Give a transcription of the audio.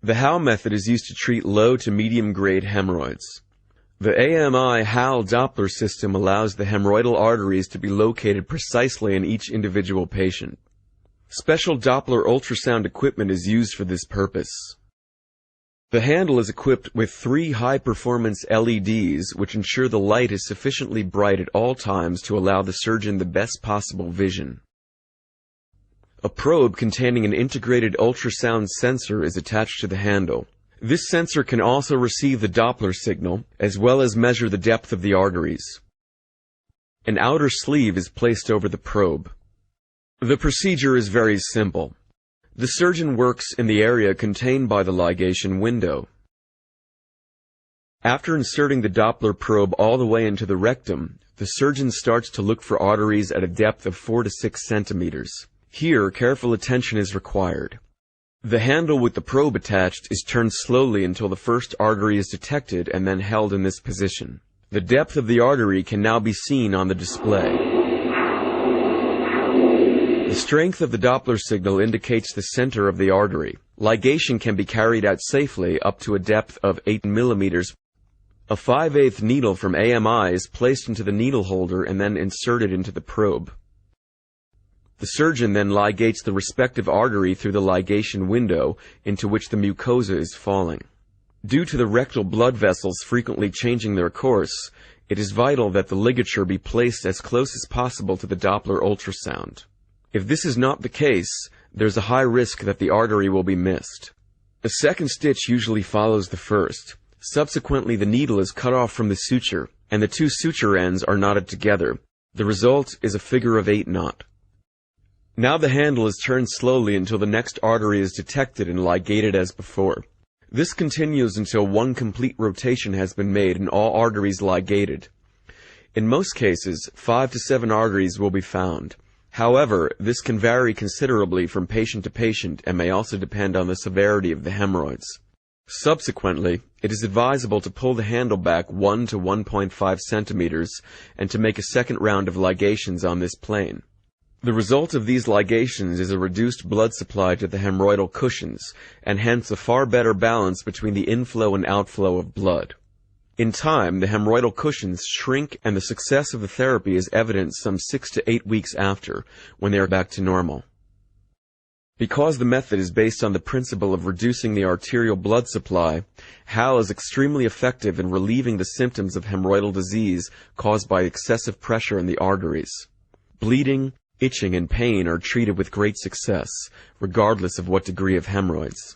The HAL method is used to treat low to medium-grade hemorrhoids. The A.M.I HAL Doppler system allows the hemorrhoidal arteries to be located precisely in each individual patient. Special Doppler ultrasound equipment is used for this purpose. The handle is equipped with 3 high-performance LEDs, which ensure the light is sufficiently bright at all times to allow the surgeon the best possible vision. A probe containing an integrated ultrasound sensor is attached to the handle. This sensor can also receive the Doppler signal, as well as measure the depth of the arteries. An outer sleeve is placed over the probe. The procedure is very simple. The surgeon works in the area contained by the ligation window. After inserting the Doppler probe all the way into the rectum, the surgeon starts to look for arteries at a depth of 4 to 6 centimeters. Here, careful attention is required. The handle with the probe attached is turned slowly until the first artery is detected and then held in this position. The depth of the artery can now be seen on the display. The strength of the Doppler signal indicates the center of the artery. Ligation can be carried out safely up to a depth of 8 millimeters. A 5/8 needle from AMI is placed into the needle holder and then inserted into the probe. The surgeon then ligates the respective artery through the ligation window into which the mucosa is falling. Due to the rectal blood vessels frequently changing their course, it is vital that the ligature be placed as close as possible to the Doppler ultrasound. If this is not the case, there's a high risk that the artery will be missed. A second stitch usually follows the first. Subsequently, the needle is cut off from the suture, and the 2 suture ends are knotted together. The result is a figure of 8 knot. Now the handle is turned slowly until the next artery is detected and ligated as before. This continues until one complete rotation has been made and all arteries ligated. In most cases, 5 to 7 arteries will be found. However, this can vary considerably from patient to patient and may also depend on the severity of the hemorrhoids. Subsequently, it is advisable to pull the handle back 1 to 1.5 centimeters and to make a second round of ligations on this plane. The result of these ligations is a reduced blood supply to the hemorrhoidal cushions, and hence a far better balance between the inflow and outflow of blood. In time, the hemorrhoidal cushions shrink and the success of the therapy is evident some 6 to 8 weeks after, when they are back to normal. Because the method is based on the principle of reducing the arterial blood supply, HAL is extremely effective in relieving the symptoms of hemorrhoidal disease caused by excessive pressure in the arteries. Bleeding, itching, and pain are treated with great success, regardless of what degree of hemorrhoids.